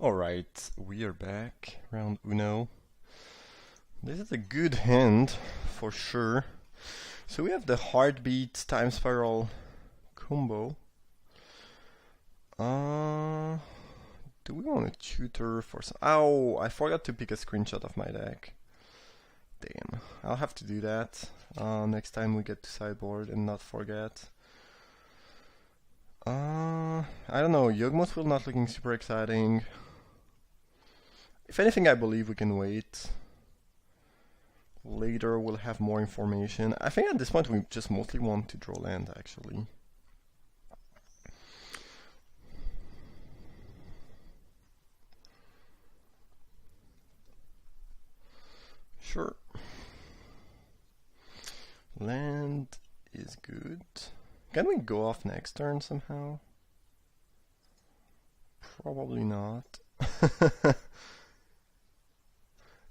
Alright, we are back. Round Uno. This is a good hand, for sure. So we have the heartbeat time spiral combo. Do we want to tutor for some... Oh, I forgot to pick a screenshot of my deck. Damn, I'll have to do that next time we get to sideboard and not forget. I don't know, Yugmoth will not looking super exciting. If anything, I believe we can wait. Later we'll have more information. I think at this point we just mostly want to draw land, actually. Sure. Land is good. Can we go off next turn somehow? Probably not.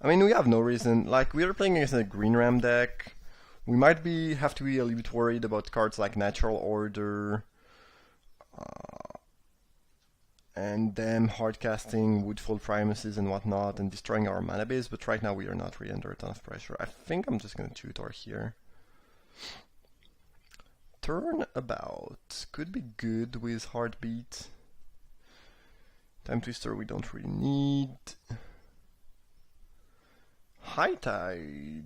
I mean, we have no reason. Like, we are playing against a green ram deck. We might have to be a little bit worried about cards like Natural Order, and them hardcasting Woodfall Primuses and whatnot, and destroying our mana base. But right now we are not really under a ton of pressure. I think I'm just gonna tutor here. Turnabout could be good with Heartbeat. Time Twister we don't really need. High Tide.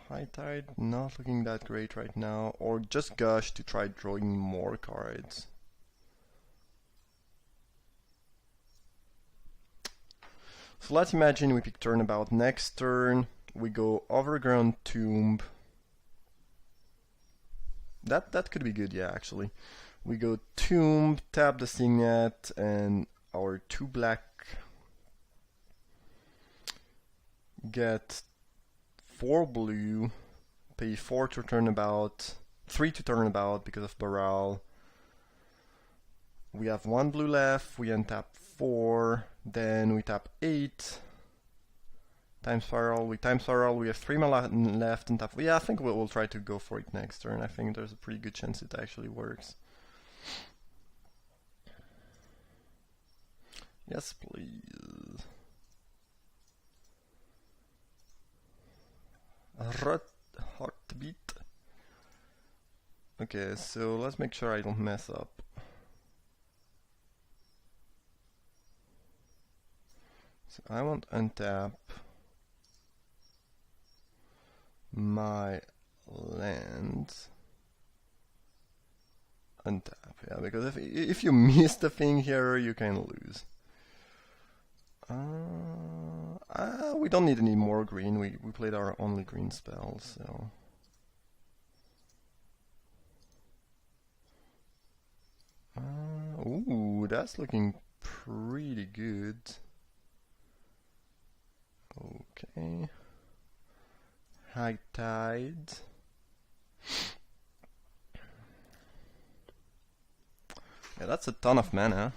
High Tide not looking that great right now. Or just Gush to try drawing more cards. So let's imagine we pick Turnabout. Next turn we go Overgrown Tomb. That could be good, yeah, actually. We go Tomb, tap the Signet, and our 2 black get 4 blue, pay 4 to Turnabout, 3 to Turnabout because of Baral. We have 1 blue left, we untap 4, then we tap 8. Time Spiral, we Time Spiral, we have 3 mana left and tap. Yeah, I think we'll try to go for it next turn. I think there's a pretty good chance it actually works. Yes, please. Heartbeat. Okay, so let's make sure I don't mess up. So I want untap my land. Untap, yeah, because if you miss the thing here, you can lose. We don't need any more green. We played our only green spell, so. Ooh, that's looking pretty good. Okay. High Tide. Yeah, that's a ton of mana.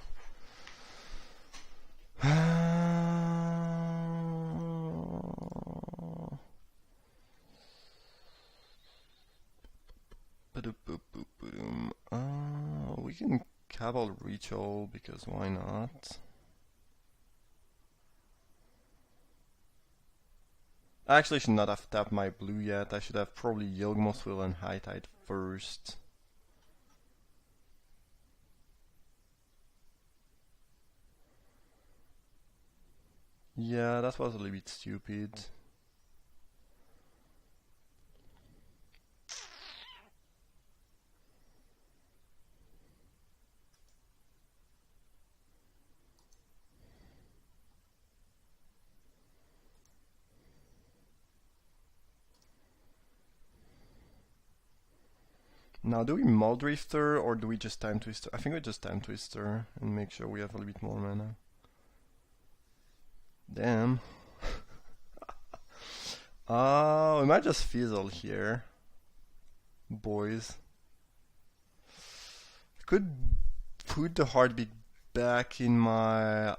We can Cabal Ritual because why not? I actually should not have tapped my blue yet. I should have probably Yugmoth Will and High Tide first. Yeah, that was a little bit stupid. Now, do we Muldrifter or do we just Time Twister? I think we just Time Twister and make sure we have a little bit more mana. Damn. We might just fizzle here, boys. Could put the Heartbeat back in my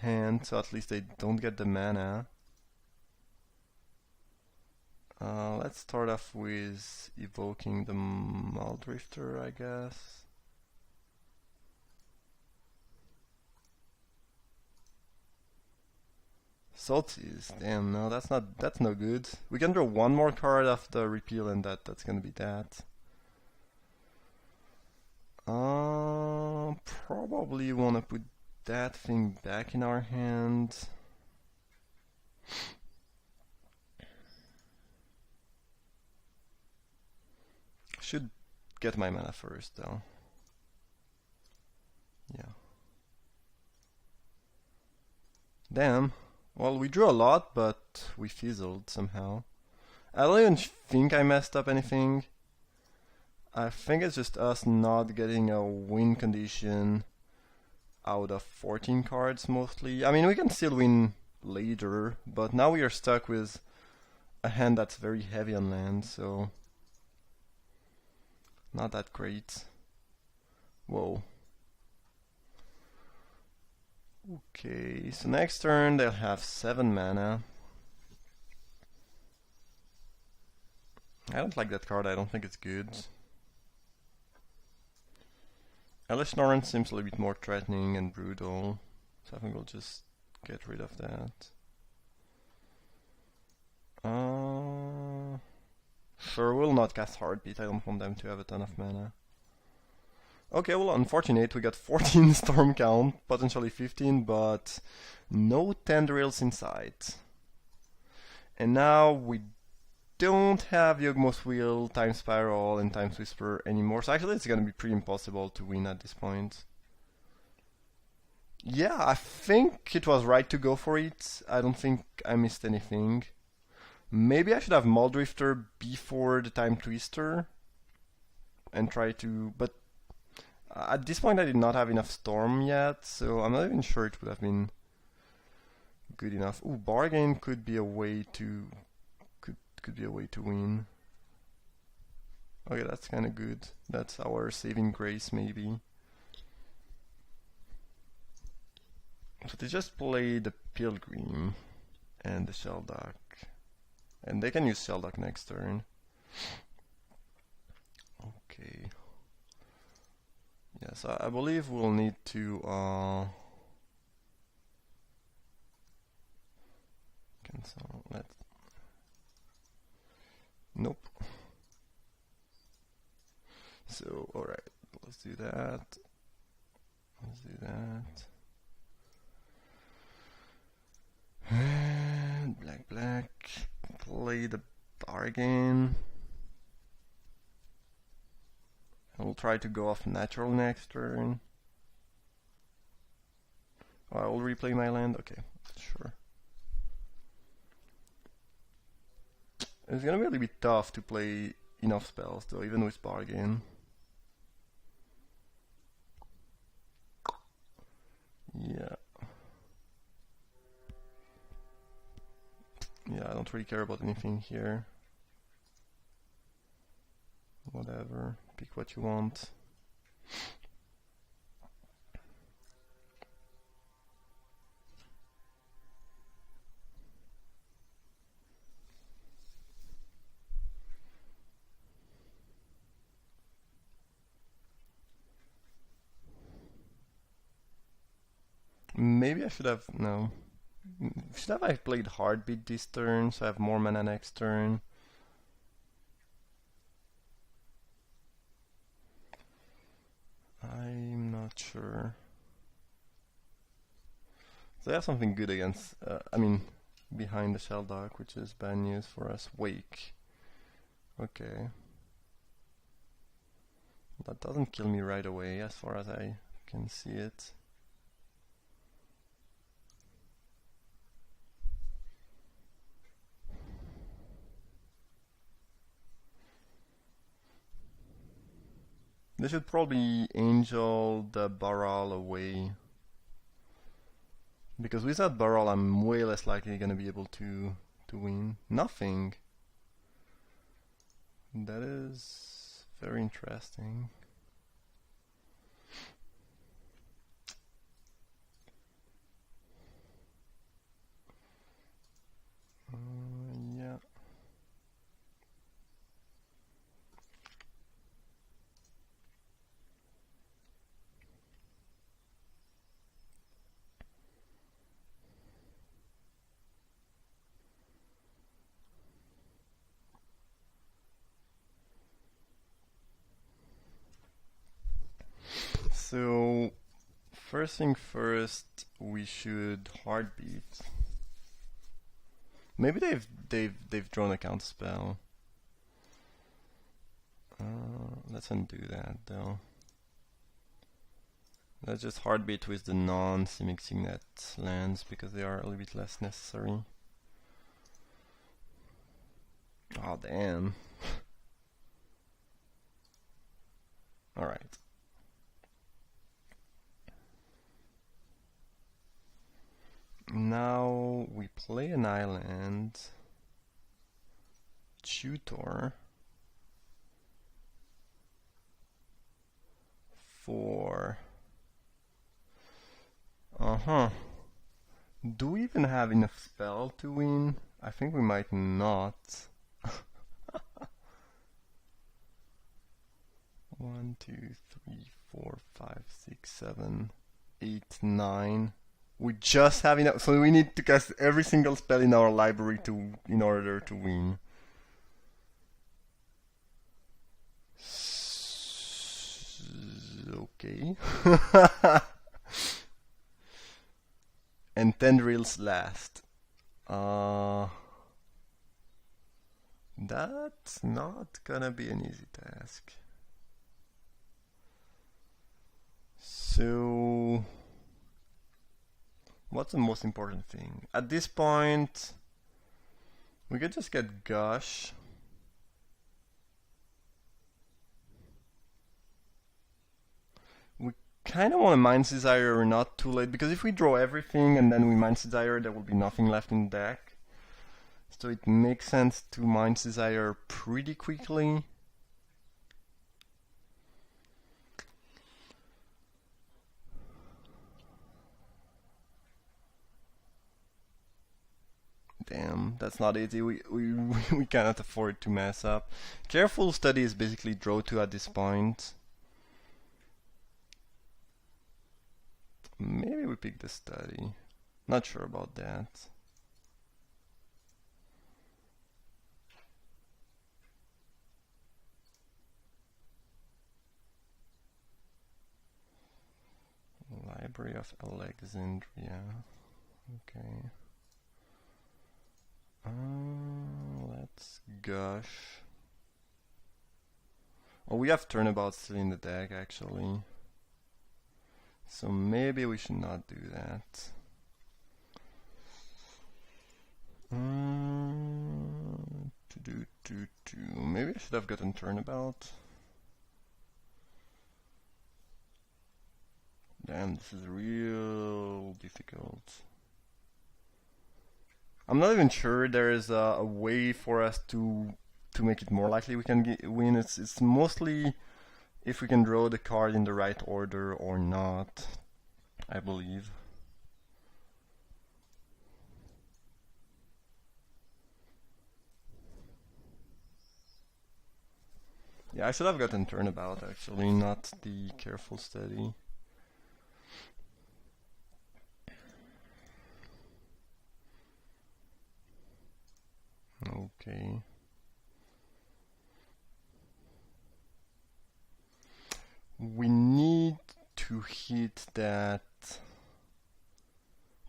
hand, so at least they don't get the mana. Let's start off with evoking the Muldrifter, I guess. Salties, damn, no, that's no good. We can draw one more card after repeal and that's gonna be that. Probably wanna put that thing back in our hand. Should get my mana first though. Yeah. Damn. Well, we drew a lot, but we fizzled somehow. I don't even think I messed up anything. I think it's just us not getting a win condition out of 14 cards mostly. I mean, we can still win later, but now we are stuck with a hand that's very heavy on land, so not that great. Whoa. Okay, so next turn they'll have 7 mana. I don't like that card, I don't think it's good. Elish Norn seems a little bit more threatening and brutal, so I think we'll just get rid of that. Sure, we'll not cast Heartbeat, I don't want them to have a ton of mana. Okay, well, unfortunate, we got 14 storm count, potentially 15, but no tendrils in sight. And now we don't have Yugmoth Wheel, Time Spiral, and Time Whisper anymore, so actually it's gonna be pretty impossible to win at this point. Yeah, I think it was right to go for it. I don't think I missed anything. Maybe I should have Muldrifter before the Time Twister and try to... but at this point I did not have enough Storm yet, so I'm not even sure it would have been good enough. Ooh, Bargain could be a way to... could be a way to win. Okay, that's kinda good. That's our saving grace, maybe. So they just play the Pilgrim and the Shelduck. And they can use Shelduck next turn. Okay. Yes, I believe we'll need to cancel. Nope. So, alright, let's do that. Let's do that. And black. Play the Bargain. And we'll try to go off natural next turn. Oh, I will replay my land? Okay, sure. It's gonna be a little bit tough to play enough spells though, even with Bargain. Yeah. Yeah, I don't really care about anything here. Whatever, pick what you want. Maybe I should have, no. Should have I played Heartbeat this turn, so I have more mana next turn. I'm not sure. So they have something good against, behind the Shelduck, which is bad news for us. Wake. Okay. That doesn't kill me right away, as far as I can see it. They should probably Angel the Baral away. Because without Baral I'm way less likely gonna be able to win. Nothing. That is very interesting. Yeah. So first thing first, we should heartbeat. Maybe they've drawn a counter spell. Let's undo that though. Let's just heartbeat with the non-Simic Signet lands because they are a little bit less necessary. Oh damn. Alright. Now we play an island. Tutor. For... Do we even have enough spell to win? I think we might not. 1, 2, 3, 4, 5, 6, 7, 8, 9. We just have enough, so we need to cast every single spell in our library in order to win. Okay. And Tendrils last. That's not gonna be an easy task. So, what's the most important thing? At this point, we could just get Gush. We kind of want to Mind's Desire not too late, because if we draw everything and then we Mind's Desire, there will be nothing left in the deck. So it makes sense to Mind's Desire pretty quickly. Damn, that's not easy. We cannot afford to mess up. Careful Study is basically draw 2 at this point. Maybe we pick the Study. Not sure about that. Library of Alexandria. Okay. Let's Gush. Oh, we have Turnabout still in the deck actually. So maybe we should not do that. Maybe I should have gotten Turnabout. Damn, this is real difficult. I'm not even sure there is a way for us to make it more likely we can win. It's mostly if we can draw the card in the right order or not, I believe. Yeah, I should have gotten Turnabout actually, not the Careful Study. Okay. We need to hit that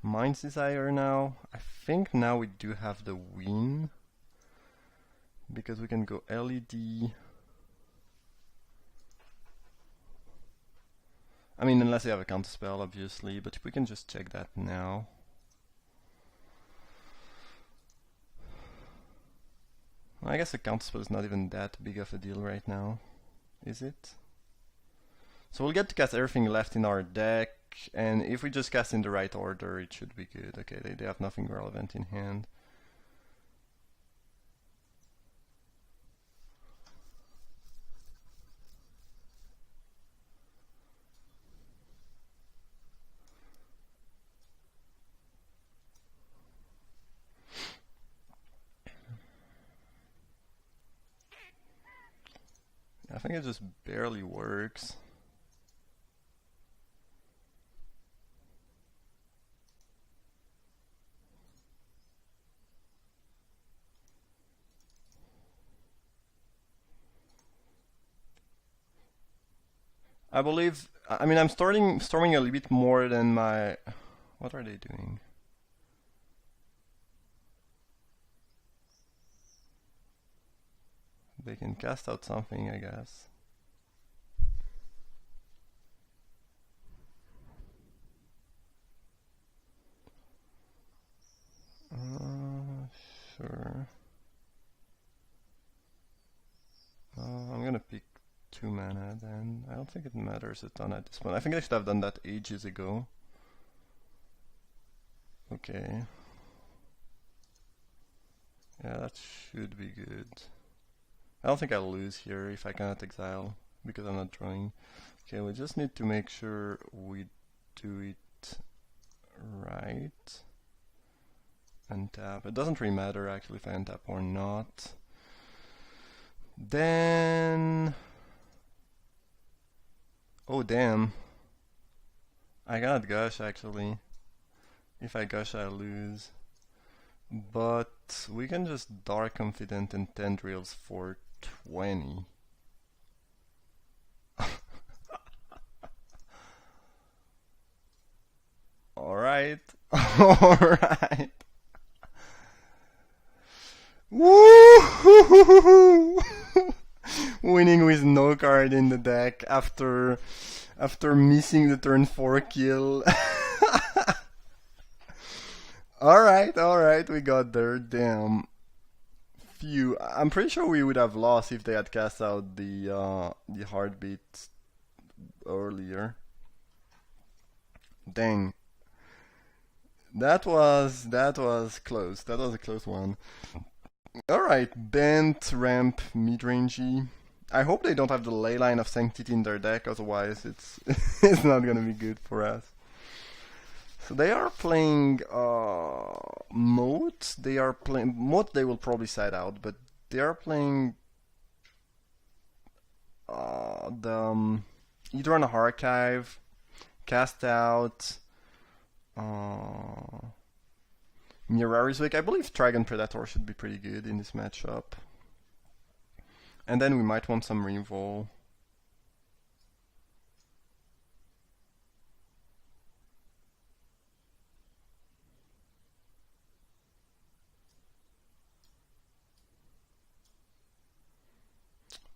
Mind's Desire now. I think now we do have the win because we can go LED. I mean, unless you have a counterspell, obviously, but we can just check that now. I guess a counterspell is not even that big of a deal right now, is it? So we'll get to cast everything left in our deck, and if we just cast in the right order, it should be good. Okay, they have nothing relevant in hand. I think it just barely works. I believe. I mean, I'm storming a little bit more than my. What are they doing? They can cast out something, I guess. Sure. I'm gonna pick 2 mana then. I don't think it matters a ton at this point. I think I should have done that ages ago. Okay. Yeah, that should be good. I don't think I'll lose here if I cannot exile, because I'm not drawing. Okay, we just need to make sure we do it right. Untap. It doesn't really matter actually if I untap or not. Then... oh damn. I cannot gush actually. If I gush I lose. But we can just Dark Confident and Tendrils for 20. Alright. Alright. Woo! Winning with no card in the deck after missing the turn 4 kill. Alright, we got there. Damn. Phew. I'm pretty sure we would have lost if they had cast out the heartbeat earlier. Dang. That was close. That was a close one. Alright, bent, ramp, mid-rangey. I hope they don't have the Leyline of Sanctity in their deck, otherwise it's it's not gonna be good for us. So they are playing Moat. They are playing Moat. They will probably side out, but they are playing the either an Archive, Cast Out, Mirari's Wake. I believe Dragon Predator should be pretty good in this matchup. And then we might want some Revol.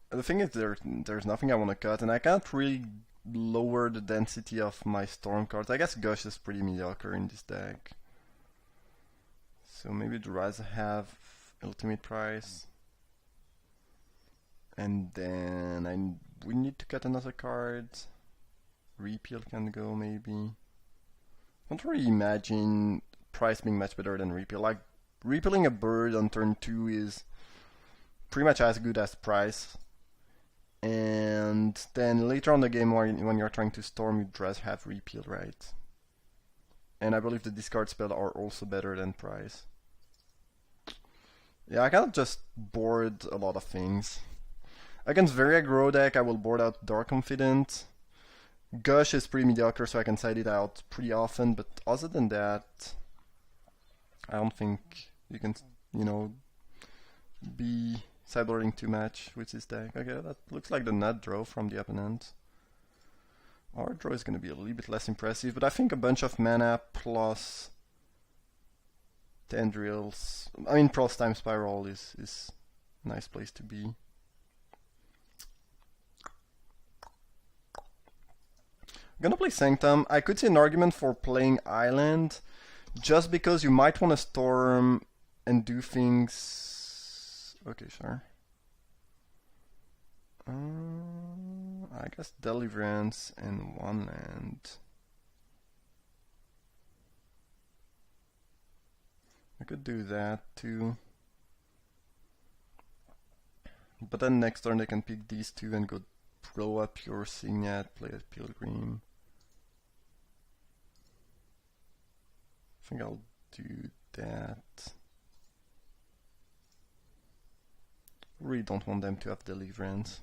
The thing is, there's nothing I want to cut, and I can't really lower the density of my Storm cards. I guess Gush is pretty mediocre in this deck. So maybe the Rise have Ultimate Price. And then we need to cut another card. Repeal can go maybe. I don't really imagine Price being much better than Repeal. Like, repealing a bird on turn 2 is pretty much as good as Price. And then later on the game when you're trying to storm, you'd rather have Repeal, right? And I believe the discard spells are also better than Price. Yeah, I can't just board a lot of things. Against very aggro deck, I will board out Dark Confident. Gush is pretty mediocre, so I can side it out pretty often, but other than that, I don't think you can, you know, be sideboarding too much with this deck. Okay, that looks like the nut draw from the opponent. Our draw is going to be a little bit less impressive, but I think a bunch of mana plus Tendrils, I mean plus Time Spiral is a nice place to be. I'm gonna play Sanctum. I could see an argument for playing Island, just because you might want to storm and do things. Okay, sure. I guess Deliverance and one land. I could do that too. But then next turn they can pick these two and go blow up your Signet, play a Pilgrim. I think I'll do that. Really don't want them to have Deliverance.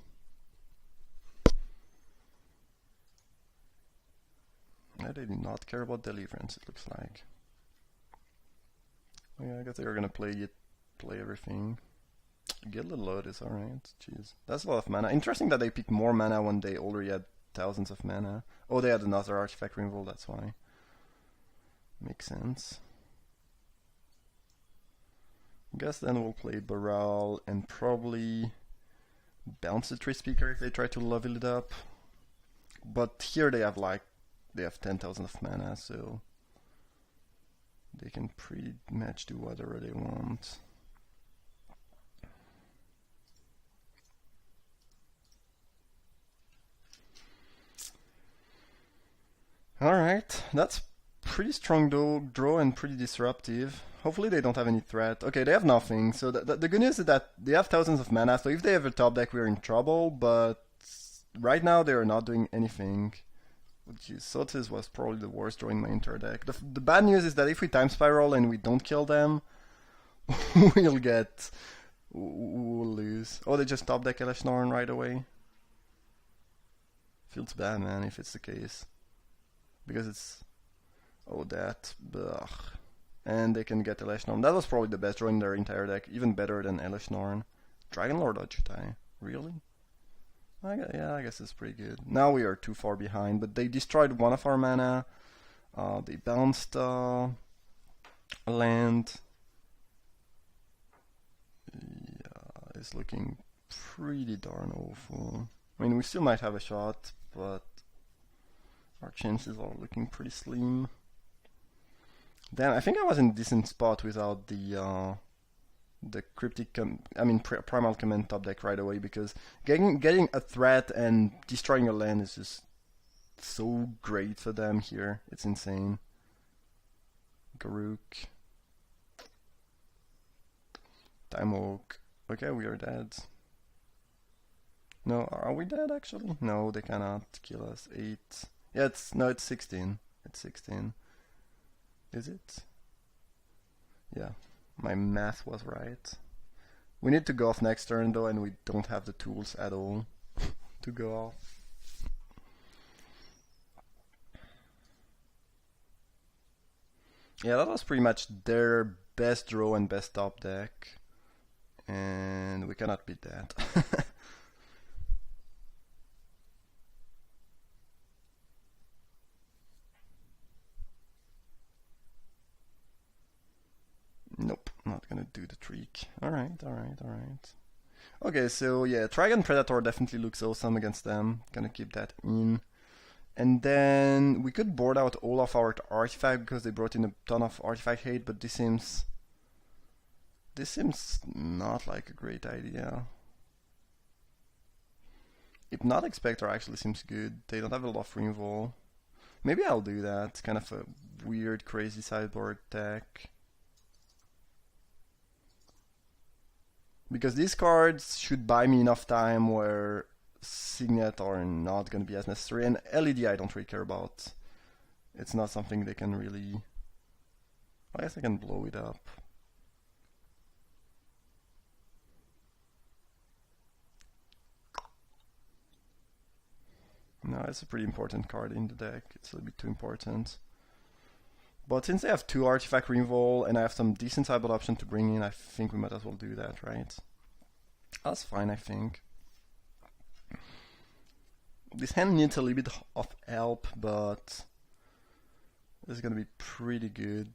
They do not care about Deliverance, it looks like. Yeah, I guess they're gonna play everything. Get a little Lotus, alright. Jeez. That's a lot of mana. Interesting that they picked more mana when they already had thousands of mana. Oh, they had another artifact removal, that's why. Makes sense. Guess then we'll play Baral and probably bounce the Tree Speaker if they try to level it up. But here they have 10,000 of mana, so they can pretty much do whatever they want. Alright, that's pretty strong draw and pretty disruptive. Hopefully they don't have any threat. Okay, they have nothing, so the good news is that they have thousands of mana, so if they have a top deck we're in trouble, but right now they are not doing anything. Jeez, Sotis was probably the worst draw in my entire deck. The bad news is that if we time spiral and we don't kill them, we'll lose. Oh, they just top deck Elesh Norn right away. Feels bad, man, if it's the case. Because it's... oh, that... ugh. And they can get Elesh Norn. That was probably the best draw in their entire deck. Even better than Elesh Norn. Dragon Lord Ojutai. Really? Yeah, I guess it's pretty good. Now we are too far behind, but they destroyed one of our mana. They bounced a land. Yeah, it's looking pretty darn awful. I mean, we still might have a shot, but our chances are looking pretty slim. Then I think I was in a decent spot without the cryptic, primal command top deck right away, because getting a threat and destroying a land is just so great for them here. It's insane. Garuk. Time Oak. Okay, we are dead. No, are we dead actually? No, they cannot kill us. 8. Yeah, it's 16. It's 16. Is it? Yeah. My math was right. We need to go off next turn though, and we don't have the tools at all to go off. Yeah, that was pretty much their best draw and best top deck. And we cannot beat that. Nope, not gonna do the trick. Alright. Okay, so yeah, Dragon Predator definitely looks awesome against them. Gonna keep that in. And then we could board out all of our artifact because they brought in a ton of artifact hate, but this seems not like a great idea. Hypnotic Spectre actually seems good. They don't have a lot of removal. Maybe I'll do that. Kind of a weird, crazy sideboard deck. Because these cards should buy me enough time where Signet are not going to be as necessary. And LED I don't really care about. It's not something they can really... I guess I can blow it up. No, it's a pretty important card in the deck. It's a little bit too important. But since they have 2 artifact removal and I have some decent sideboard option to bring in, I think we might as well do that, right? That's fine, I think. This hand needs a little bit of help, but it's gonna be pretty good.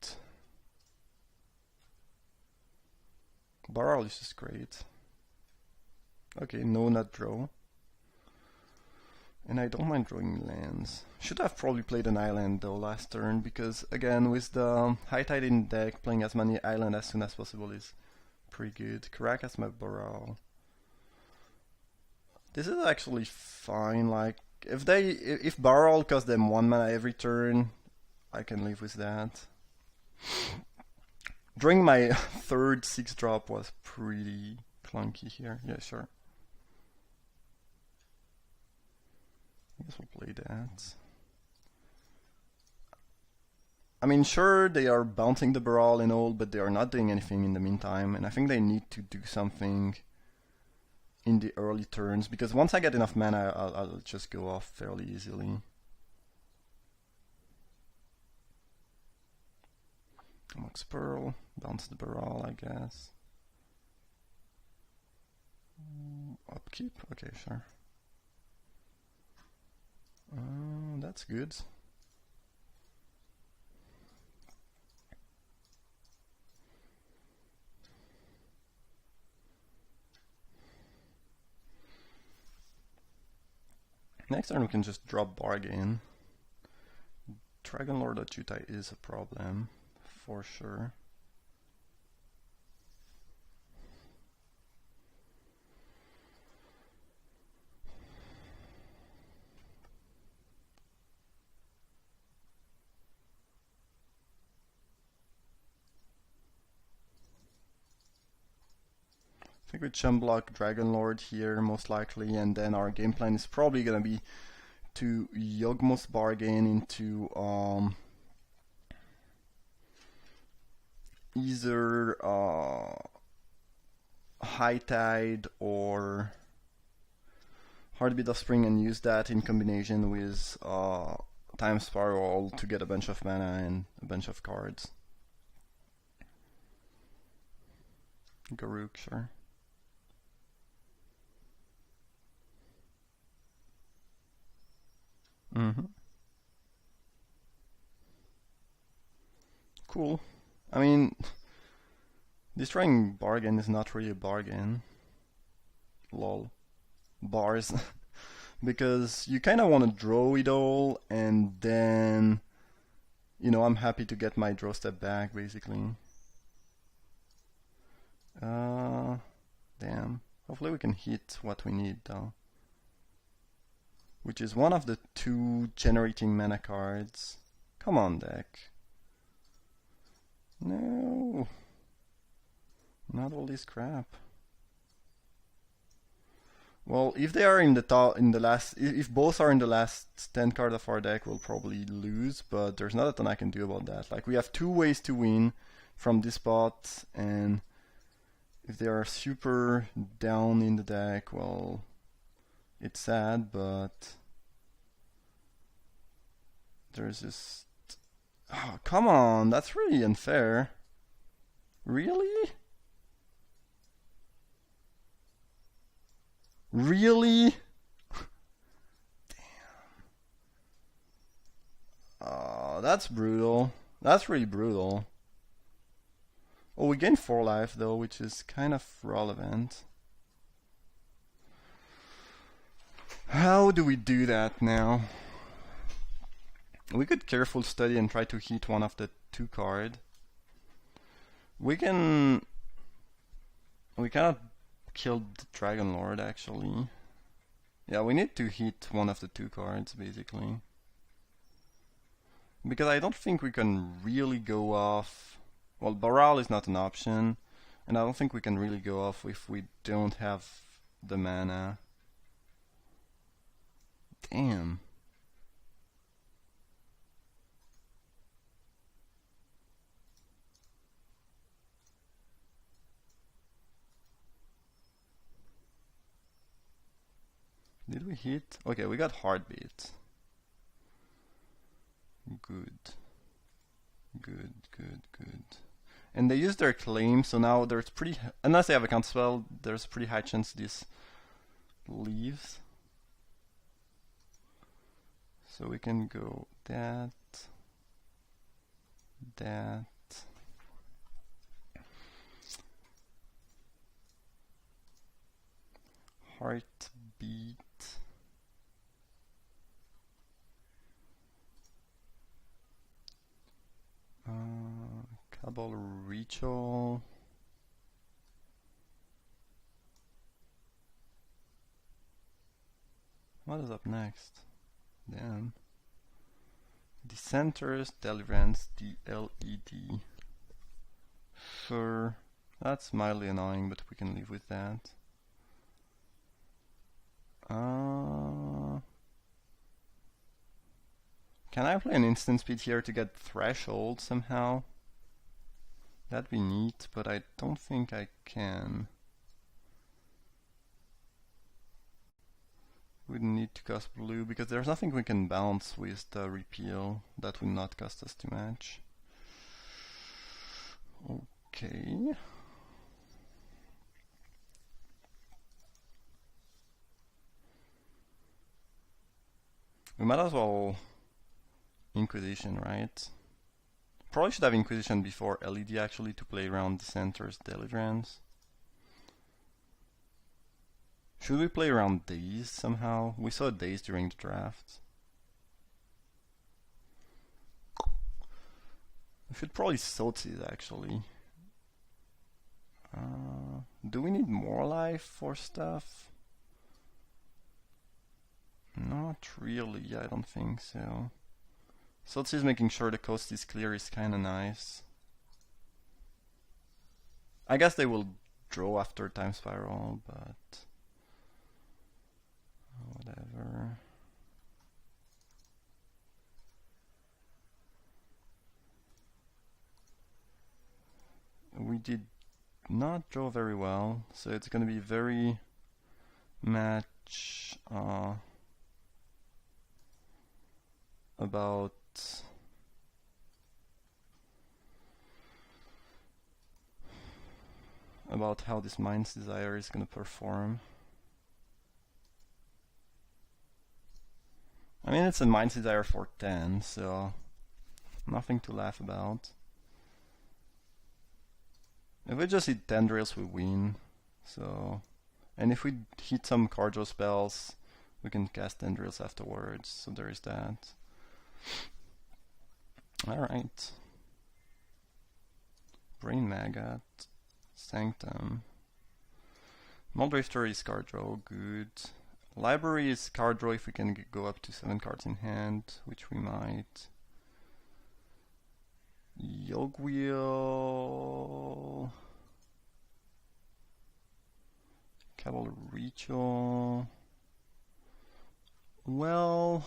Baral is just great. Okay, no nut draw. And I don't mind drawing lands. Should have probably played an island though last turn, because again, with the High Tide in deck, playing as many islands as soon as possible is pretty good. Caracas my Baral. This is actually fine, like, if Baral costs them 1 mana every turn, I can live with that. Drawing my third 6-drop was pretty clunky here. Yeah, sure. I guess we'll play that. I mean, sure, they are bouncing the Baral and all, but they are not doing anything in the meantime, and I think they need to do something in the early turns, because once I get enough mana, I'll just go off fairly easily. Mox Pearl, bounce the Baral, I guess. Upkeep? Okay, sure. that's good. Next turn we can just drop bargain. Dragon Lord Achutai is a problem, for sure. I think we chum block Dragon Lord here most likely, and then our game plan is probably gonna be to Yawgmoth bargain into either High Tide or Heartbeat of Spring, and use that in combination with Time Spiral to get a bunch of mana and a bunch of cards. Garuk, sure. Cool. I mean, destroying bargain is not really a bargain. Lol. Bars. Because you kind of want to draw it all, and then, you know, I'm happy to get my draw step back, basically. Damn. Hopefully we can hit what we need, though. Which is one of the 2 generating mana cards. Come on, deck. No. Not all this crap. Well, if they are in the top, in the last, if both are in the last 10 card of our deck, we'll probably lose, but there's not a ton I can do about that. Like, we have 2 ways to win from this spot, and if they are super down in the deck, well, it's sad, but there's just... Oh, come on, that's really unfair. Really? Really? Damn. Oh, that's brutal. That's really brutal. Oh, we gain 4 life though, which is kind of relevant. How do we do that now? We could careful study and try to hit one of the 2 card. We cannot kill the Dragon Lord actually. Yeah, we need to hit one of the 2 cards basically. Because I don't think we can really go off. Well, Baral is not an option, and I don't think we can really go off if we don't have the mana. Damn. Did we hit? Okay, we got Heartbeat. Good. Good, good, good. And they use their claim, so now there's pretty... Unless they have a counter spell, there's a pretty high chance this leaves. So we can go that... that... Heartbeat... Cabal Ritual. What is up next? Damn. Dissenters, Deliverance, DLED. Sure. That's mildly annoying, but we can live with that. Can I play an instant speed here to get Threshold somehow? That'd be neat, but I don't think I can. We need to cost blue because there's nothing we can bounce with the repeal that will not cost us too much. Okay. We might as well Inquisition, right? Probably should have Inquisition before LED actually to play around Dissenter's Deliverance. Should we play around Daze somehow? We saw Daze during the draft. We should probably Sotsies actually. Do we need more life for stuff? Not really, I don't think so. Sotsies making sure the coast is clear is kinda nice. I guess they will draw after Time Spiral, but whatever. We did not draw very well, so it's gonna be very much about how this Mind's Desire is gonna perform. I mean, it's a Mind's Desire for 10, so nothing to laugh about. If we just hit Tendrils, we win. So, and if we hit some card draw spells, we can cast Tendrils afterwards. So there is that. Alright. Brain Maggot. Sanctum. Muldrifter is card draw, good. Library is card draw if we can go up to 7 cards in hand, which we might. Yogwheel. Cabal Ritual. Well,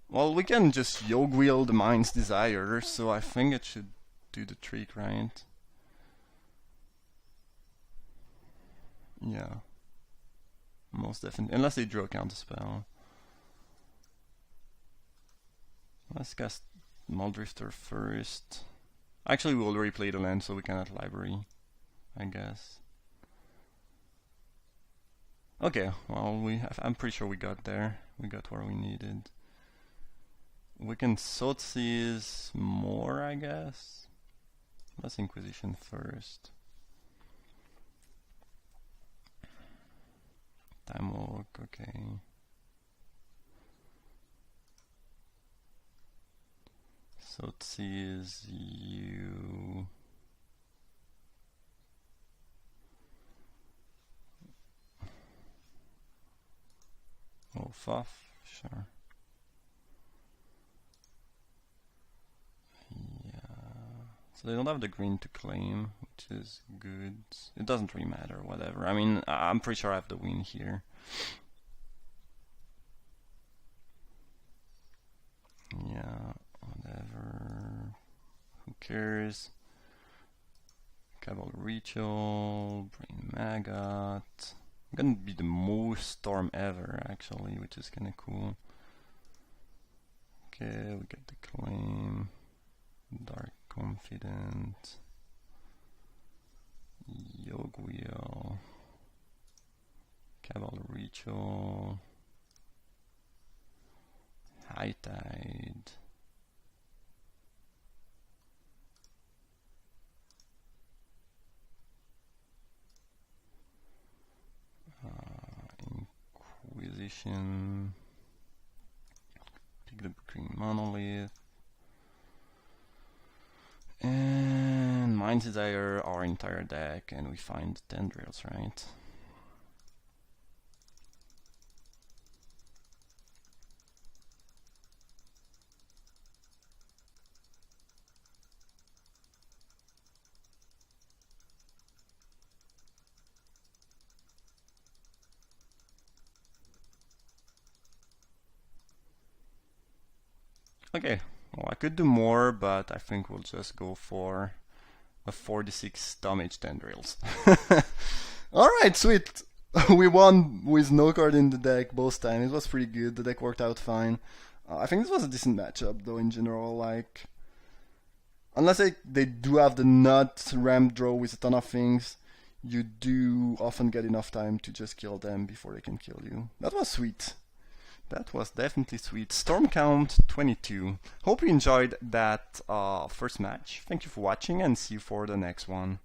well, we can just Yogwheel the Mind's Desire, so I think it should do the trick, right? Yeah. Most definitely. Unless they draw a counterspell. Let's cast Muldrifter first. Actually, we already played the land, so we cannot library, I guess. Okay, well, I'm pretty sure we got there. We got where we needed. We can Sotsies more, I guess. Let's Inquisition first. Time Walk, okay. Sotsies, you. Oh, Fuff, sure. Yeah. So they don't have the green to claim, which is good. It doesn't really matter, whatever. I mean, I'm pretty sure I have the win here. Yeah, whatever. Who cares? Cabal Ritual, Brain Maggot. Gonna be the most Storm ever, actually, which is kinda cool. Okay, we get the claim. Dark Confident. Yogwheel. Cabal Ritual. High Tide. Inquisition. Pick the green monolith. And Mind's Desire our entire deck, and we find Tendrils, right? Okay, well, I could do more, but I think we'll just go for a 46 damage Tendrils. Alright, sweet! We won with no card in the deck both times. It was pretty good. The deck worked out fine. I think this was a decent matchup, though, in general. Like, unless they do have the nut ramp draw with a ton of things, you do often get enough time to just kill them before they can kill you. That was sweet. That was definitely sweet. Storm count 22. Hope you enjoyed that first match. Thank you for watching and see you for the next one.